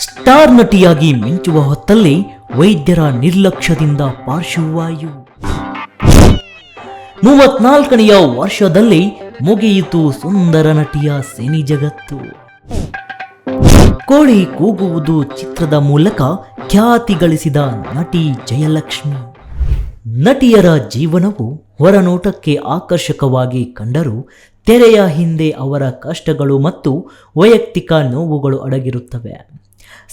Star ನಟಿಯಾಗಿ ಮಿಂಚುವ ಹೊತ್ತಲ್ಲಿ ವೈದ್ಯರ ನಿರ್ಲಕ್ಷ್ಯದಿಂದ ಪಾರ್ಶ್ವವಾಯು. 34ನೆಯ ವರ್ಷದಲ್ಲಿ ಮುಗಿಯಿತು ಸುಂದರ ನಟಿಯ ಸಿನಿ ಜಗತ್ತು. ಕೋಳಿ ಕೂಗುವುದು ಚಿತ್ರದ ಮೂಲಕ ಖ್ಯಾತಿ ಗಳಿಸಿದ ನಟಿ ಜಯಲಕ್ಷ್ಮಿ. ನಟಿಯರ ಜೀವನವು ಹೊರನೋಟಕ್ಕೆ ಆಕರ್ಷಕವಾಗಿ ಕಂಡರೂ ತೆರೆಯ ಹಿಂದೆ ಅವರ ಕಷ್ಟಗಳು ಮತ್ತು ವೈಯಕ್ತಿಕ ನೋವುಗಳು ಅಡಗಿರುತ್ತವೆ.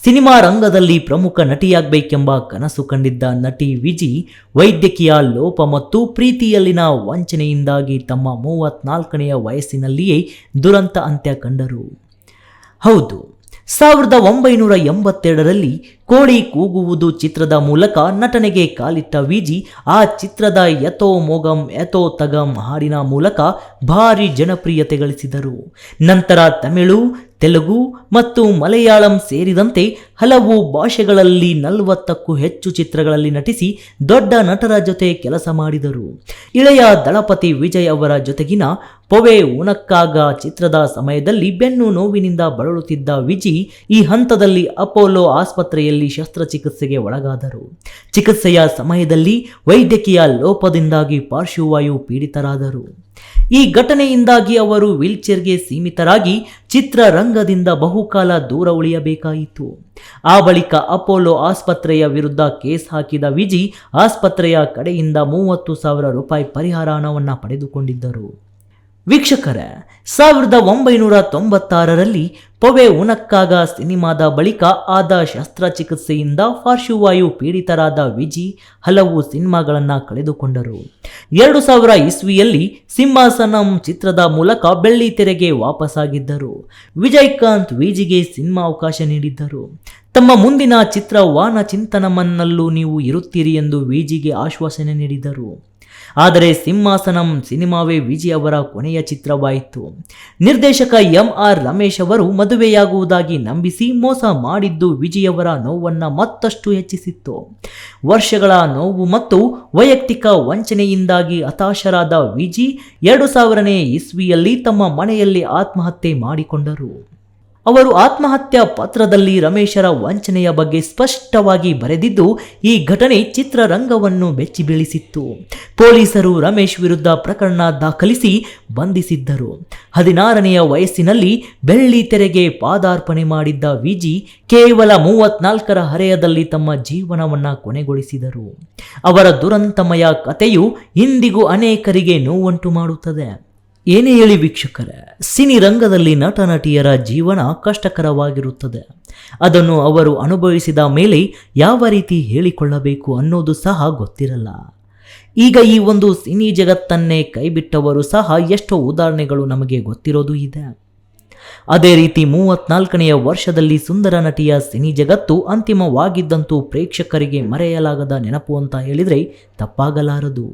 ಸಿನಿಮಾ ರಂಗದಲ್ಲಿ ಪ್ರಮುಖ ನಟಿಯಾಗಬೇಕೆಂಬ ಕನಸು ಕಂಡಿದ್ದ ನಟಿ ವಿಜಿ ವೈದ್ಯಕೀಯ ಲೋಪ ಮತ್ತು ಪ್ರೀತಿಯಲ್ಲಿನ ವಂಚನೆಯಿಂದಾಗಿ ತಮ್ಮ 34ನೆಯ ವಯಸ್ಸಿನಲ್ಲಿಯೇ ದುರಂತ ಅಂತ್ಯ ಕಂಡರು. ಹೌದು, 1982ರಲ್ಲಿ ಕೋಳಿ ಕೂಗುವುದು ಚಿತ್ರದ ಮೂಲಕ ನಟನೆಗೆ ಕಾಲಿಟ್ಟ ವಿಜಿ ಆ ಚಿತ್ರದ ಯಥೋ ಮೊಗಂ ಯಥೋ ತಗಂ ಹಾಡಿನ ಮೂಲಕ ಭಾರಿ ಜನಪ್ರಿಯತೆ ಗಳಿಸಿದರು. ನಂತರ ತಮಿಳು, ತೆಲುಗು ಮತ್ತು ಮಲಯಾಳಂ ಸೇರಿದಂತೆ ಹಲವು ಭಾಷೆಗಳಲ್ಲಿ 40ಕ್ಕೂ ಹೆಚ್ಚು ಚಿತ್ರಗಳಲ್ಲಿ ನಟಿಸಿ ದೊಡ್ಡ ನಟರ ಜೊತೆ ಕೆಲಸ ಮಾಡಿದರು. ಇಳೆಯ ದಳಪತಿ ವಿಜಯ್ ಅವರ ಜೊತೆಗಿನ ಪೊವೆ ಉನಕ್ಕಾಗ ಚಿತ್ರದ ಸಮಯದಲ್ಲಿ ಬೆನ್ನು ನೋವಿನಿಂದ ಬಳಲುತ್ತಿದ್ದ ವಿಜಿ ಈ ಹಂತದಲ್ಲಿ ಅಪೋಲೋ ಆಸ್ಪತ್ರೆಯಲ್ಲಿ ಶಸ್ತ್ರಚಿಕಿತ್ಸೆಗೆ ಒಳಗಾದರು. ಚಿಕಿತ್ಸೆಯ ಸಮಯದಲ್ಲಿ ವೈದ್ಯಕೀಯ ಲೋಪದಿಂದಾಗಿ ಪಾರ್ಶ್ವವಾಯು ಪೀಡಿತರಾದರು. ಈ ಘಟನೆಯಿಂದಾಗಿ ಅವರು ವೀಲ್ಚೇರ್ಗೆ ಸೀಮಿತರಾಗಿ ಚಿತ್ರರಂಗದಿಂದ ಬಹುಕಾಲ ದೂರ ಉಳಿಯಬೇಕಾಯಿತು. ಆ ಬಳಿಕ ಅಪೋಲೋ ಆಸ್ಪತ್ರೆಯ ವಿರುದ್ಧ ಕೇಸ್ ಹಾಕಿದ ವಿಜಿ ಆಸ್ಪತ್ರೆಯ ಕಡೆಯಿಂದ 30,000 ರೂಪಾಯಿ ಪರಿಹಾರ ಹಣವನ್ನು ಪಡೆದುಕೊಂಡಿದ್ದರು. ವೀಕ್ಷಕರೇ, 1996ರಲ್ಲಿ ಪೊವೆ ಉನಕ್ಕಾಗ ಸಿನಿಮಾದ ಬಳಿಕ ಆದ ಶಸ್ತ್ರಚಿಕಿತ್ಸೆಯಿಂದ ಪಾರ್ಶ್ವವಾಯು ಪೀಡಿತರಾದ ವಿಜಿ ಹಲವು ಸಿನಿಮಾಗಳನ್ನು ಕಳೆದುಕೊಂಡರು. 2000 ಇಸ್ವಿಯಲ್ಲಿ ಸಿಂಹಾಸನಂ ಚಿತ್ರದ ಮೂಲಕ ಬೆಳ್ಳಿ ತೆರೆಗೆ ವಾಪಸ್ಸಾಗಿದ್ದರು. ವಿಜಯಕಾಂತ್ ವಿಜಿಗೆ ಸಿನಿಮಾ ಅವಕಾಶ ನೀಡಿದ್ದರು. ತಮ್ಮ ಮುಂದಿನ ಚಿತ್ರ ವಾನ ಚಿಂತನಮನ್ನಲ್ಲೂ ನೀವು ಇರುತ್ತೀರಿ ಎಂದು ವಿಜಿಗೆ ಆಶ್ವಾಸನೆ ನೀಡಿದರು. ಆದರೆ ಸಿಂಹಾಸನಂ ಸಿನಿಮಾವೇ ವಿಜಿ ಅವರ ಕೊನೆಯ ಚಿತ್ರವಾಯಿತು. ನಿರ್ದೇಶಕ MR ರಮೇಶ್ ಅವರು ಮದುವೆಯಾಗುವುದಾಗಿ ನಂಬಿಸಿ ಮೋಸ ಮಾಡಿದ್ದು ವಿಜಿಯವರ ನೋವನ್ನು ಮತ್ತಷ್ಟು ಹೆಚ್ಚಿಸಿತ್ತು. ವರ್ಷಗಳ ನೋವು ಮತ್ತು ವೈಯಕ್ತಿಕ ವಂಚನೆಯಿಂದಾಗಿ ಹತಾಶರಾದ ವಿಜಿ 2000ನೇ ಇಸ್ವಿಯಲ್ಲಿ ತಮ್ಮ ಮನೆಯಲ್ಲಿ ಆತ್ಮಹತ್ಯೆ ಮಾಡಿಕೊಂಡರು. ಅವರು ಆತ್ಮಹತ್ಯಾ ಪತ್ರದಲ್ಲಿ ರಮೇಶರ ವಂಚನೆಯ ಬಗ್ಗೆ ಸ್ಪಷ್ಟವಾಗಿ ಬರೆದಿದ್ದು ಈ ಘಟನೆ ಚಿತ್ರರಂಗವನ್ನು ಬೆಚ್ಚಿ ಬೀಳಿಸಿತ್ತು. ಪೊಲೀಸರು ರಮೇಶ್ ವಿರುದ್ಧ ಪ್ರಕರಣ ದಾಖಲಿಸಿ ಬಂಧಿಸಿದ್ದರು. 16ನೆಯ ವಯಸ್ಸಿನಲ್ಲಿ ಬೆಳ್ಳಿ ತೆರೆಗೆ ಪಾದಾರ್ಪಣೆ ಮಾಡಿದ್ದ ವಿಜಿ ಕೇವಲ 34ರ ಹರೆಯದಲ್ಲಿ ತಮ್ಮ ಜೀವನವನ್ನು ಕೊನೆಗೊಳಿಸಿದರು. ಅವರ ದುರಂತಮಯ ಕಥೆಯು ಇಂದಿಗೂ ಅನೇಕರಿಗೆ ನೋವುಂಟು ಮಾಡುತ್ತದೆ. ಏನೇ ಹೇಳಿ ವೀಕ್ಷಕರೇ, ಸಿನಿ ರಂಗದಲ್ಲಿ ನಟ ನಟಿಯರ ಜೀವನ ಕಷ್ಟಕರವಾಗಿರುತ್ತದೆ. ಅದನ್ನು ಅವರು ಅನುಭವಿಸಿದ ಮೇಲೆ ಯಾವ ರೀತಿ ಹೇಳಿಕೊಳ್ಳಬೇಕು ಅನ್ನೋದು ಸಹ ಗೊತ್ತಿರಲ್ಲ. ಈಗ ಈ ಒಂದು ಸಿನಿ ಜಗತ್ತನ್ನೇ ಕೈಬಿಟ್ಟವರು ಸಹ ಎಷ್ಟೋ ಉದಾಹರಣೆಗಳು ನಮಗೆ ಗೊತ್ತಿರೋದು ಇದೆ. ಅದೇ ರೀತಿ 34ನೆಯ ವರ್ಷದಲ್ಲಿ ಸುಂದರ ನಟಿಯ ಸಿನಿ ಜಗತ್ತು ಅಂತಿಮವಾಗಿದ್ದಂತೂ ಪ್ರೇಕ್ಷಕರಿಗೆ ಮರೆಯಲಾಗದ ನೆನಪು ಅಂತ ಹೇಳಿದರೆ ತಪ್ಪಾಗಲಾರದು.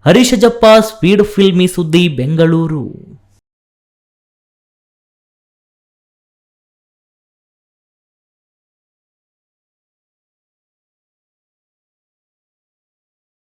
ಹರೀಶ್ ಜಪ್ಪ, ಸ್ಪೀಡ್ ಫಿಲ್ಮಿ ಸುದ್ದಿ, ಬೆಂಗಳೂರು.